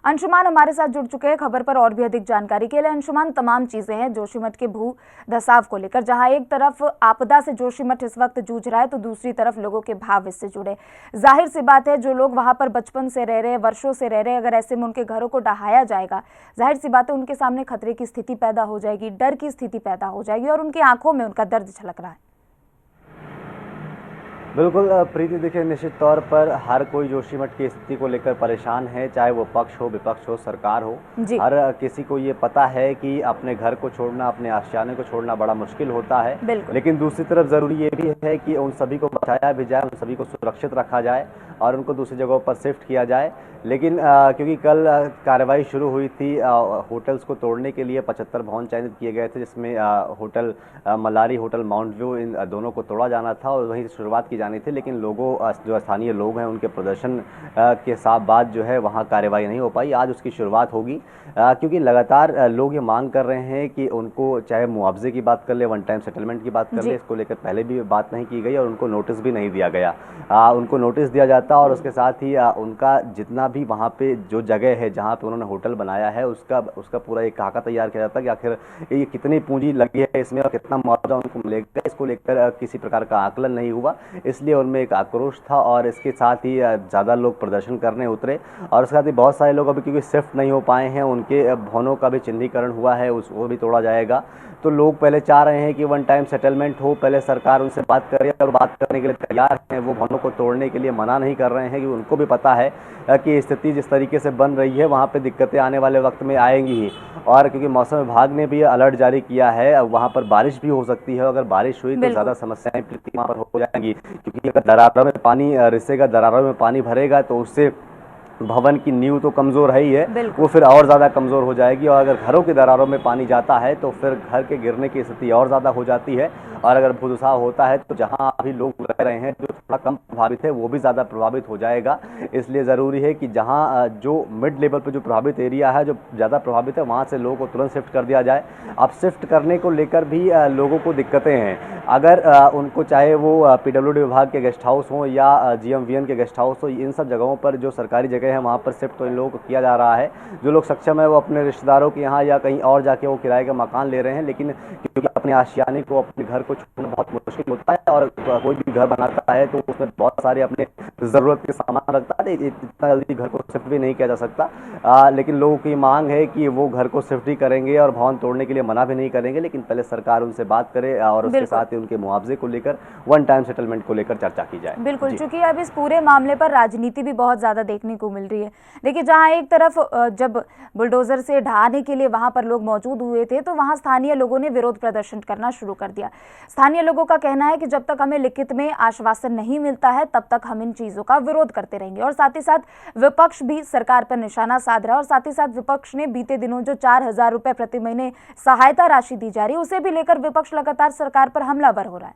अंशुमान हमारे साथ जुड़ चुके हैं खबर पर और भी अधिक जानकारी के लिए। अंशुमान, तमाम चीजें हैं जोशीमठ के भू धसाव को लेकर, जहां एक तरफ आपदा से जोशीमठ इस वक्त जूझ रहा है तो दूसरी तरफ लोगों के भाव इससे जुड़े। जाहिर सी बात है, जो लोग वहां पर बचपन से रह रहे हैं, वर्षों से रह रहे हैं, अगर ऐसे में उनके घरों को ढहाया जाएगा, जाहिर सी बात है उनके सामने खतरे की स्थिति पैदा हो जाएगी, डर की स्थिति पैदा हो जाएगी और उनकी आंखों में उनका दर्द झलक रहा है। बिल्कुल प्रीति, देखिए निश्चित तौर पर हर कोई जोशीमठ की स्थिति को लेकर परेशान है, चाहे वो पक्ष हो, विपक्ष हो, सरकार हो। हर किसी को ये पता है कि अपने घर को छोड़ना, अपने आशियाने को छोड़ना बड़ा मुश्किल होता है, लेकिन दूसरी तरफ ज़रूरी ये भी है कि उन सभी को बचाया भी जाए, उन सभी को सुरक्षित रखा जाए और उनको दूसरी जगहों पर शिफ्ट किया जाए। लेकिन क्योंकि कल कार्रवाई शुरू हुई थी, होटल्स को तोड़ने के लिए 75 भवन चयनित किए गए थे, जिसमें hotel Malari, hotel mount view, इन दोनों को तोड़ा जाना था और वहीं शुरुआत की जानी थी। लेकिन लोगों, जो स्थानीय लोग हैं, उनके प्रदर्शन के साथ बाद जो है वहाँ कार्रवाई नहीं हो पाई। आज उसकी शुरुआत होगी, क्योंकि लगातार लोग ये मांग कर रहे हैं कि उनको, चाहे मुआवजे की बात कर ले, वन टाइम सेटलमेंट की बात कर ले, इसको लेकर पहले भी बात नहीं की गई और उनको नोटिस भी नहीं दिया गया। उनको नोटिस दिया जाता और उसके साथ ही उनका जितना भी वहाँ पे जो जगह है जहाँ पे उन्होंने होटल बनाया है, उसका पूरा एक खाका तैयार किया जाता कि आखिर ये कितनी पूंजी लगी है इसमें और कितना मुआवजा उनको मिलेगा। इसको लेकर किसी प्रकार का आकलन नहीं हुआ, इसलिए उनमें एक आक्रोश था और इसके साथ ही ज़्यादा लोग प्रदर्शन करने उतरे। और उसके साथ ही बहुत सारे लोग अभी क्योंकि शिफ्ट नहीं हो पाए हैं, उनके भवनों का भी चिन्हीकरण हुआ है, वो भी तोड़ा जाएगा। तो लोग पहले चाह रहे हैं कि वन टाइम सेटलमेंट हो, पहले सरकार उनसे बात करे और बात करने के लिए तैयार हैं। वो भवनों को तोड़ने के लिए मना नहीं कर रहे हैं, कि उनको भी पता है कि स्थिति जिस तरीके से बन रही है वहाँ पे दिक्कतें आने वाले वक्त में आएंगी ही। और क्योंकि मौसम विभाग ने भी अलर्ट जारी किया है, वहाँ पर बारिश भी हो सकती है। अगर बारिश हुई तो ज़्यादा समस्याएं वहाँ पर हो जाएंगी, क्योंकि अगर दरारों में पानी रिसेगा, दरारों में पानी भरेगा तो उससे भवन की नींव तो कमज़ोर है ही है, वो फिर और ज़्यादा कमज़ोर हो जाएगी। और अगर घरों की दरारों में पानी जाता है तो फिर घर के गिरने की स्थिति और ज़्यादा हो जाती है। और अगर भूधसाव होता है तो जहां अभी लोग रह रहे हैं, जो थोड़ा कम प्रभावित है, वो भी ज़्यादा प्रभावित हो जाएगा। इसलिए ज़रूरी है कि जहां जो मिड लेवल पर जो प्रभावित एरिया है, जो ज़्यादा प्रभावित है, वहाँ से लोगों को तुरंत शिफ्ट कर दिया जाए। अब शिफ्ट करने को लेकर भी लोगों को दिक्कतें हैं। अगर उनको, चाहे वो PWD विभाग के गेस्ट हाउस हों या GMVN के गेस्ट हाउस हो, इन सब जगहों पर जो सरकारी जगह है वहाँ पर शिफ्ट तो इन लोगों को किया जा रहा है। जो लोग सक्षम है वो अपने रिश्तेदारों के यहाँ या कहीं और जाके वो किराए का मकान ले रहे हैं, लेकिन क्योंकि अपने आशियाने को, अपने घर को छोड़ना बहुत मुश्किल होता है और कोई भी घर बनाता है तो उसमें बहुत सारे अपने ज़रूरत के सामान रखता है, इतना जल्दी घर को शिफ्ट भी नहीं किया जा सकता। लेकिन लोगों की मांग है कि वो घर को शिफ्ट ही करेंगे और भवन तोड़ने के लिए मना भी नहीं करेंगे, लेकिन पहले सरकार उनसे बात करे और उसके साथ ही उनके मुआवजे को लेकर, वन टाइम सेटलमेंट को लेकर चर्चा की जाए। बिल्कुल, चूंकि अब इस पूरे मामले पर राजनीति भी बहुत ज्यादा देखने को मिल रही है। देखिए, जहां एक तरफ जब बुलडोजर से ढहाने के लिए वहां पर लोग मौजूद हुए थे तो वहां स्थानीय लोगों ने विरोध प्रदर्शन करना शुरू कर दिया। स्थानीय लोगों का कहना है कि जब तक हमें लिखित में आश्वासन नहीं मिलता है तब तक हम इन चीजों का विरोध करते रहेंगे। और साथ ही साथ विपक्ष भी सरकार पर निशाना साध रहा है और साथ ही साथ विपक्ष ने बीते दिनों जो 4,000 रुपए प्रति महीने सहायता राशि दी जा रही है, उसे भी लेकर विपक्ष लगातार सरकार पर हमलावर हो रहा है।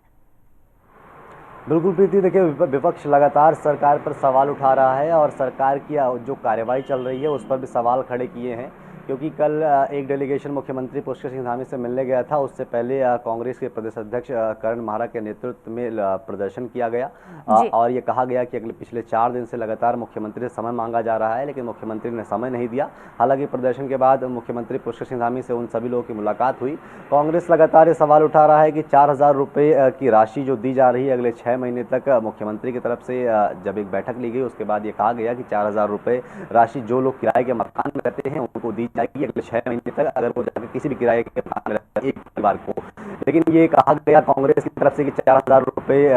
बिल्कुल प्रीति, देखिए विपक्ष लगातार सरकार पर सवाल उठा रहा है और सरकार की जो कार्रवाई चल रही है उस पर भी सवाल खड़े किए हैं। क्योंकि कल एक डेलीगेशन मुख्यमंत्री पुष्कर सिंह धामी से मिलने गया था, उससे पहले कांग्रेस के प्रदेश अध्यक्ष करण माहरा के नेतृत्व में प्रदर्शन किया गया और ये कहा गया कि अगले पिछले 4 दिन से लगातार मुख्यमंत्री से समय मांगा जा रहा है, लेकिन मुख्यमंत्री ने समय नहीं दिया। हालांकि प्रदर्शन के बाद मुख्यमंत्री पुष्कर सिंह धामी से उन सभी लोगों की मुलाकात हुई। कांग्रेस लगातार ये सवाल उठा रहा है कि 4,000 रुपये की राशि जो दी जा रही है अगले 6 महीने तक, मुख्यमंत्री की तरफ से जब एक बैठक ली गई उसके बाद ये कहा गया कि 4,000 रुपये राशि जो लोग किराए के मकान में रहते हैं उनको दी जाएगी अगले 6 महीने तक, अगर वो जाकर किसी भी किराए के मकान में रहता है एक परिवार को। लेकिन ये कहा गया कांग्रेस की तरफ से कि 4,000 रुपये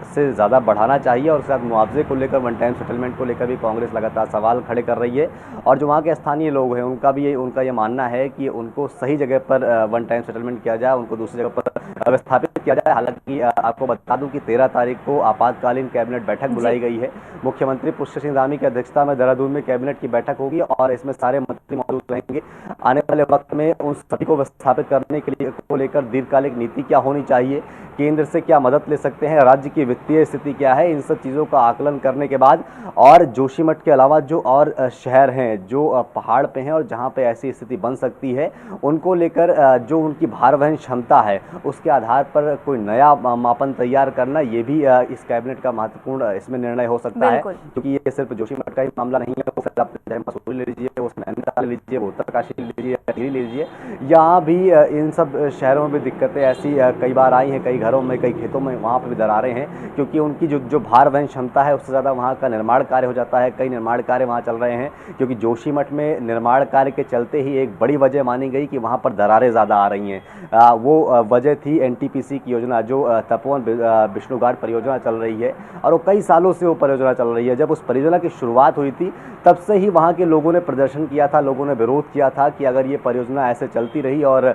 से ज़्यादा बढ़ाना चाहिए और उसके साथ मुआवजे को लेकर, वन टाइम सेटलमेंट को लेकर भी कांग्रेस लगातार सवाल खड़े कर रही है। और जो वहाँ के स्थानीय लोग हैं उनका ये मानना है कि उनको सही जगह पर वन टाइम सेटलमेंट किया जाए, उनको दूसरी जगह पर विस्थापित किया जाए। हालांकि आपको बता दूं कि 13 तारीख को आपातकालीन कैबिनेट बैठक बुलाई गई है। मुख्यमंत्री पुष्कर सिंह धामी की अध्यक्षता में देहरादून में कैबिनेट की बैठक होगी और इसमें सारे मंत्री मौजूद रहेंगे। आने वाले वक्त में उन सभी को विस्थापित करने के लिए को लेकर दीर्घकालिक नीति क्या होनी चाहिए, केंद्र से क्या मदद ले सकते हैं, राज्य की वित्तीय स्थिति क्या है, इन सब चीज़ों का आकलन करने के बाद और जोशीमठ के अलावा जो और शहर हैं जो पहाड़ पे हैं और जहां पे ऐसी स्थिति बन सकती है, उनको लेकर जो उनकी भार वहन क्षमता है उसके आधार पर पर कोई नया मापन तैयार करना, ये भी इस कैबिनेट का महत्वपूर्ण इसमें निर्णय हो सकता है, क्योंकि ये सिर्फ जोशीमठ का ही मामला नहीं है। वो फिर आप चाहे मसूरी ले लीजिए, वो नैनीताल ले लीजिए, वो उत्तरकाशी ले लीजिए, टिहरी ले लीजिए, यहाँ भी इन सब शहरों में भी दिक्कतें ऐसी कई बार आई हैं, कई घरों में, कई खेतों में, वहाँ पर भी दरारें हैं, क्योंकि उनकी जो भार वहन क्षमता है उससे ज़्यादा वहाँ का निर्माण कार्य हो जाता है। कई निर्माण कार्य वहाँ चल रहे हैं, क्योंकि जोशीमठ में निर्माण कार्य के चलते ही एक बड़ी वजह मानी गई कि वहाँ पर दरारें ज़्यादा आ रही हैं। वो वजह थी एनटीपीसी की योजना, जो तपोवन विष्णु घाट परियोजना चल रही है, और वो कई सालों से वो परियोजना चल रही है। जब उस परियोजना की शुरुआत हुई थी तब से ही वहाँ के लोगों ने प्रदर्शन किया था, लोगों ने विरोध किया था कि अगर ये परियोजना ऐसे चलती रही और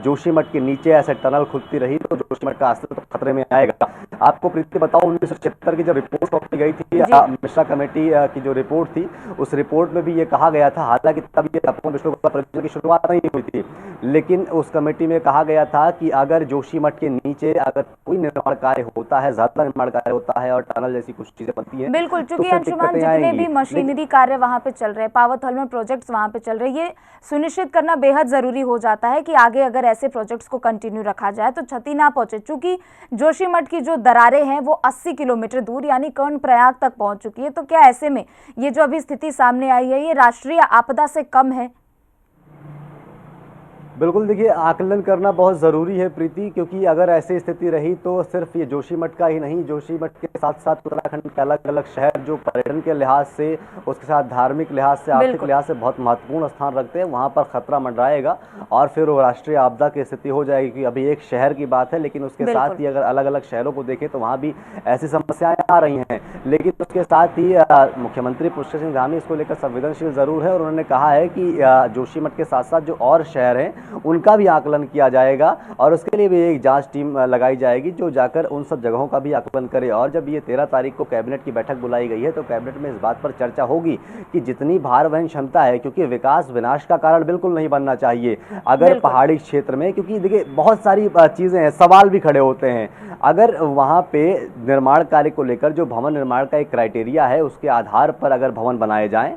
जोशीमठ के नीचे ऐसे टनल खुदती रही तो जोशीमठ का अस्तित्व खतरे में आएगा। आपको प्रीति बताओ, 1976 की जब रिपोर्ट सौंपी गई थी मिश्रा कमेटी की जो रिपोर्ट थी, उस रिपोर्ट में भी ये कहा गया था, हालांकि तब ये तपोवन विष्णु घाट परियोजना की शुरुआत नहीं हुई थी, लेकिन उस कमेटी में कहा गया था कि अगर जोशीमठ के नीचे अगर कोई निर्माण कार्य होता है, ज्यादा निर्माण कार्य होता है और टनल जैसी कुछ चीजें बनती हैं, बिल्कुल, चूंकि अंशुमान जितने भी मशीनरी कार्य वहां पे चल रहे हैं, पावर थर्मल प्रोजेक्ट्स वहां पे चल रहे हैं, ये सुनिश्चित करना बेहद जरूरी हो जाता है कि आगे अगर ऐसे प्रोजेक्ट्स को कंटिन्यू रखा जाए तो क्षति ना पहुंचे। चूंकि जोशीमठ की जो दरारें हैं वो 80 किलोमीटर दूर यानी कर्णप्रयाग तक पहुंच चुकी है, तो क्या ऐसे में ये जो अभी स्थिति सामने आई है ये राष्ट्रीय आपदा से कम है? बिल्कुल, देखिए आकलन करना बहुत ज़रूरी है प्रीति, क्योंकि अगर ऐसी स्थिति रही तो सिर्फ ये जोशीमठ का ही नहीं, जोशीमठ के साथ साथ उत्तराखंड के अलग अलग शहर जो पर्यटन के लिहाज से, उसके साथ धार्मिक लिहाज से, आर्थिक लिहाज से बहुत महत्वपूर्ण स्थान रखते हैं, वहाँ पर खतरा मंडराएगा और फिर वो राष्ट्रीय आपदा की स्थिति हो जाएगी। कि अभी एक शहर की बात है, लेकिन उसके साथ ही अगर अलग अलग शहरों को देखें तो वहाँ भी ऐसी समस्याएं आ रही हैं। लेकिन उसके साथ ही मुख्यमंत्री पुष्कर सिंह धामी इसको लेकर संवेदनशील जरूर है और उन्होंने कहा है कि जोशीमठ के साथ साथ जो और शहर हैं उनका भी आकलन किया जाएगा और उसके लिए भी एक जांच टीम लगाई जाएगी जो जाकर उन सब जगहों का भी आकलन करे। और जब ये 13 तारीख को कैबिनेट की बैठक बुलाई गई है तो कैबिनेट में इस बात पर चर्चा होगी कि जितनी भार वहन क्षमता है, क्योंकि विकास विनाश का कारण बिल्कुल नहीं बनना चाहिए अगर पहाड़ी क्षेत्र में, क्योंकि देखिए बहुत सारी चीजें हैं, सवाल भी खड़े होते हैं। अगर वहां पे निर्माण कार्य को लेकर जो भवन निर्माण का एक क्राइटेरिया है उसके आधार पर अगर भवन बनाए जाएं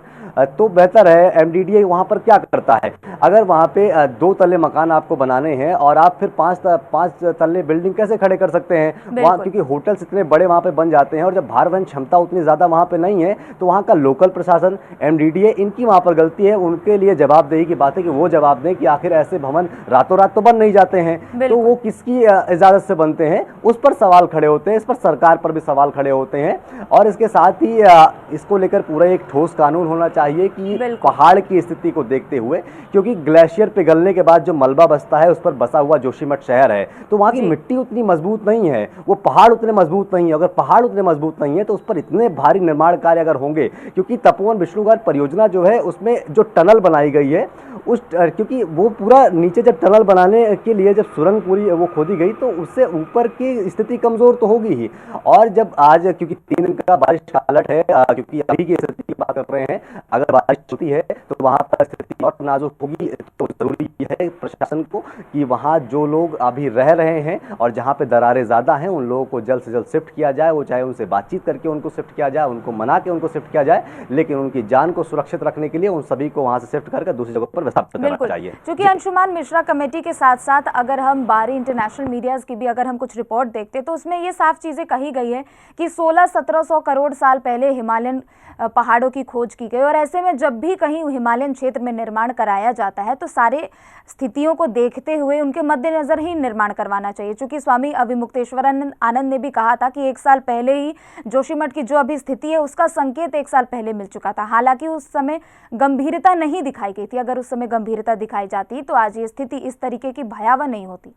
तो बेहतर है। एमडीडीए वहां पर क्या करता है, अगर वहां पे 2 तल्ले मकान आपको बनाने हैं और आप फिर 5 तल्ले बिल्डिंग कैसे खड़े कर सकते हैं वहां, क्योंकि होटल्स इतने बड़े वहां पे बन जाते हैं और जब भार वहन क्षमता उतनी ज्यादा वहां पे नहीं है तो वहां का लोकल प्रशासन, एमडीडीए, इनकी वहां पर गलती है। उनके लिए जवाबदेही की बात है कि वो जवाब दें कि आखिर ऐसे भवन रातों रात तो बन नहीं जाते हैं, तो वो किसकी इजाजत से बनते हैं, उस पर सवाल खड़े होते हैं। इस पर सरकार पर भी सवाल खड़े होते हैं और इसके साथ ही इसको लेकर पूरा एक ठोस कानून होना चाहिए कि पहाड़ की स्थिति को देखते हुए, क्योंकि ग्लेशियर पिघलने के बाद जो मलबा बसता है उस पर बसा हुआ जोशीमठ शहर है, तो वहां की मिट्टी उतनी मजबूत नहीं है, वो पहाड़ उतने मजबूत नहीं है। अगर पहाड़ उतने मजबूत नहीं है तो उस पर इतने भारी निर्माण कार्य अगर होंगे, क्योंकि तपोवन विष्णु घाट परियोजना जो है उसमें जो टनल बनाई गई है क्योंकि वो पूरा नीचे जब टनल बनाने के लिए जब सुरंग पूरी वो खोदी गई तो उससे ऊपर की स्थिति कमजोर तो होगी ही। और जब आज क्योंकि 3 दिन का बारिश का अलर्ट है, क्योंकि अभी की स्थिति की बात कर रहे हैं, अगर बारिश होती है तो वहां पर स्थिति और नाजुक होगी। तो जरूरी है प्रशासन को कि वहां जो लोग अभी रह रहे हैं और जहां पे दरारें ज्यादा हैं उन लोगों को जल्द से जल्द शिफ्ट किया जाए, वो चाहे उनसे बातचीत करके उनको शिफ्ट किया जाए, उनको मना के उनको शिफ्ट किया जाए, लेकिन उनकी जान को सुरक्षित रखने के लिए उन सभी को वहां से शिफ्ट करके दूसरी जगह पर बिल्कुल चाहिए। क्योंकि अंशुमान मिश्रा कमेटी के साथ साथ अगर हम बाहरी इंटरनेशनल मीडियाज की भी अगर हम कुछ रिपोर्ट देखते तो उसमें ये साफ चीजें कही गई है कि 1600-1700 करोड़ साल पहले हिमालयन पहाड़ों की खोज की गई और ऐसे में जब भी कहीं हिमालयन क्षेत्र में निर्माण कराया जाता है तो सारे स्थितियों को देखते हुए उनके मद्देनजर ही निर्माण करवाना चाहिए। चूंकि स्वामी अविमुक्तेश्वरानंद ने भी कहा था कि 1 साल पहले ही जोशीमठ की जो अभी स्थिति है उसका संकेत 1 साल पहले मिल चुका था। हालांकि उस समय गंभीरता नहीं दिखाई गई थी, अगर उस समय गंभीरता दिखाई जाती तो आज ये स्थिति इस तरीके की भयावह नहीं होती।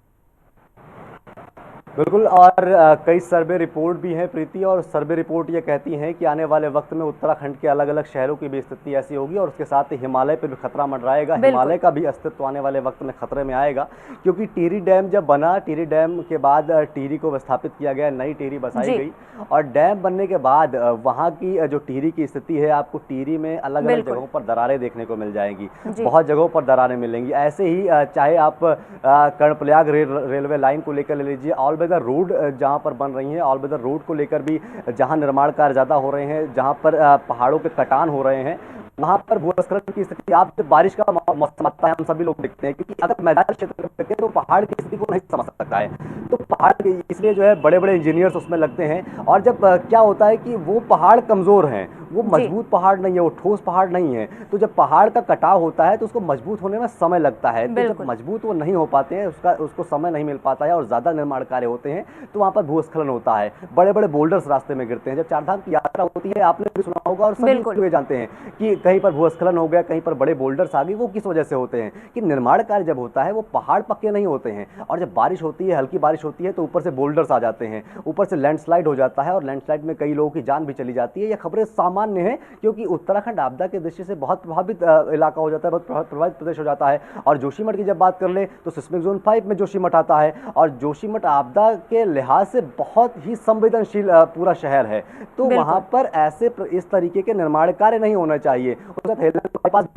बिल्कुल, और कई सर्वे रिपोर्ट भी हैं प्रीति, और सर्वे रिपोर्ट ये कहती हैं कि आने वाले वक्त में उत्तराखंड के अलग अलग शहरों की भी स्थिति ऐसी होगी और उसके साथ ही हिमालय पर भी खतरा मंडराएगा। हिमालय का भी अस्तित्व आने वाले वक्त में खतरे में आएगा, क्योंकि टिहरी डैम जब बना, टिहरी डैम के बाद टिहरी को विस्थापित किया गया, नई टिहरी बसाई गई और डैम बनने के बाद वहाँ की जो टिहरी की स्थिति है, आपको टिहरी में अलग अलग जगहों पर दरारें देखने को मिल जाएंगी, बहुत जगहों पर दरारें मिलेंगी। ऐसे ही चाहे आप कर्णप्रयाग रेलवे लाइन को लेकर ले लीजिए, ऑल वेदर रोड जहां पर बन रही है, ऑल वेदर रोड को लेकर भी जहां निर्माण कार्य ज़्यादा हो रहे हैं, जहां पर पहाड़ों पे कटान हो रहे हैं, वहां पर भूस्खलन की स्थिति, आप जब बारिश का मौसम आता है हम सभी लोग देखते हैं, क्योंकि अगर मैदानी क्षेत्र में देखें तो पहाड़ की स्थिति को नहीं समझ सकता है, तो पहाड़ इसलिए जो है बड़े बड़े इंजीनियर्स उसमें लगते हैं। और जब क्या होता है कि वो पहाड़ कमजोर हैं, वो मजबूत पहाड़ नहीं है, वो ठोस पहाड़ नहीं है, तो जब पहाड़ का कटाव होता है तो उसको मजबूत होने में समय लगता है। तो जब मजबूत वो नहीं हो पाते हैं, उसको समय नहीं मिल पाता है और ज्यादा निर्माण कार्य होते हैं, तो वहां पर भूस्खलन होता है, बड़े बड़े बोल्डर्स रास्ते में गिरते हैं। जब चारधाम की यात्रा होती है, आपने भी सुना होगा और सभी लोग जानते हैं कि कहीं पर भूस्खलन हो गया, कहीं पर बड़े बोल्डर्स आ गए, वो किस वजह से होते हैं कि निर्माण कार्य जब होता है वो पहाड़ पक्के नहीं होते हैं, और जब बारिश होती है, हल्की बारिश होती है, तो ऊपर से बोल्डर्स आ जाते हैं, ऊपर से लैंडस्लाइड हो जाता है, और लैंडस्लाइड में कई लोगों की जान भी चली जाती है। ये खबरें सामान्य है, क्योंकि उत्तराखंड आपदा के दृष्टि से बहुत प्रभावित इलाका हो जाता है, बहुत प्रभावित प्रदेश हो जाता है। और जोशीमठ की जब बात कर ले तो सिस्मिक जोन 5 में जोशीमठ आता है, और जोशीमठ आपदा के लिहाज से बहुत ही संवेदनशील पूरा शहर है, तो वहां पर ऐसे इस तरीके के निर्माण कार्य नहीं होना चाहिए। बन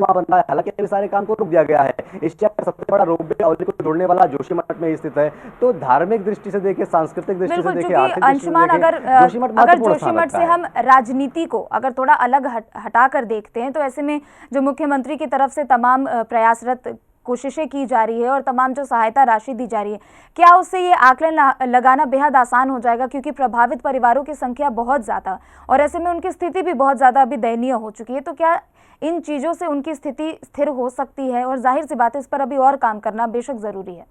रहा है, हालांकि सारे काम को रोक दिया गया है। एशिया का सबसे बड़ा रोपवे और को जोड़ने वाला जोशीमठ में स्थित है, तो धार्मिक दृष्टि से देखें, सांस्कृतिक दृष्टि से देखें, आर्थिक अंशुमान, अगर जोशीमठ से हम राजनीति को अगर थोड़ा अलग हटा कर देखते हैं, तो ऐसे में जो मुख्यमंत्री की तरफ से तमाम प्रयासरत कोशिशें की जा रही है और तमाम जो सहायता राशि दी जा रही है, क्या उससे ये आकलन लगाना बेहद आसान हो जाएगा? क्योंकि प्रभावित परिवारों की संख्या बहुत ज़्यादा और ऐसे में उनकी स्थिति भी बहुत ज़्यादा अभी दयनीय हो चुकी है, तो क्या इन चीज़ों से उनकी स्थिति स्थिर हो सकती है? और जाहिर सी बात है, इस पर अभी और काम करना बेशक ज़रूरी है।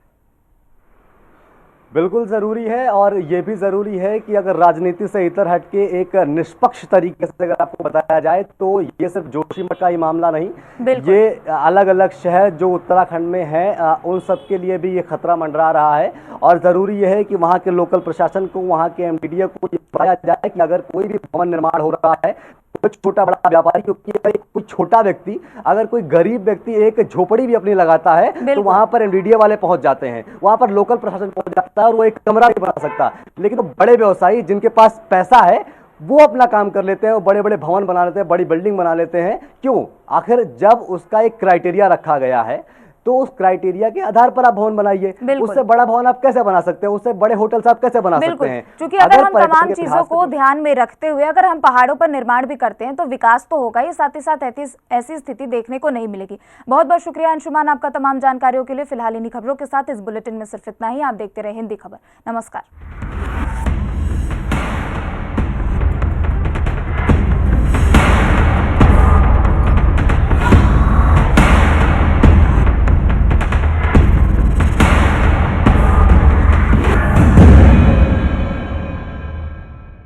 बिल्कुल ज़रूरी है, और ये भी ज़रूरी है कि अगर राजनीति से इतर हट के एक निष्पक्ष तरीके से अगर आपको बताया जाए, तो ये सिर्फ जोशीमठ का ही मामला नहीं, ये अलग अलग शहर जो उत्तराखंड में है उन सब के लिए भी ये खतरा मंडरा रहा है। और ज़रूरी है कि वहाँ के लोकल प्रशासन को, वहाँ के एमडीडीए को ये बताया जाए कि अगर कोई भी भवन निर्माण हो रहा है, कोई छोटा बड़ा व्यापारी, क्योंकि कोई छोटा व्यक्ति, अगर कोई गरीब व्यक्ति एक झोपड़ी भी अपनी लगाता है, तो वहां पर एमडीडीए वाले पहुंच जाते हैं, वहां पर लोकल प्रशासन पहुंच जाता है, और वो एक कमरा नहीं बना सकता। लेकिन तो बड़े व्यवसायी जिनके पास पैसा है, वो अपना काम कर लेते हैं, वो बड़े बड़े भवन बना लेते हैं, बड़ी बिल्डिंग बना लेते हैं। क्यों? आखिर जब उसका एक क्राइटेरिया रखा गया है, तो उस क्राइटेरिया के आधार पर आप भवन बनाइए। उससे बड़ा भवन आप कैसे बना सकते हैं? उससे बड़े होटल्स आप कैसे बना सकते हैं? क्योंकि अगर हम तमाम चीजों को ध्यान में रखते हुए अगर हम पहाड़ों पर निर्माण भी करते हैं, तो विकास तो होगा ही, साथ ही साथ ऐसी स्थिति देखने को नहीं मिलेगी। बहुत बहुत शुक्रिया अंशुमान आपका तमाम जानकारियों के लिए। फिलहाल इन्हीं खबरों के साथ इस बुलेटिन में सिर्फ इतना ही। आप देखते रहे हिंदी खबर। नमस्कार।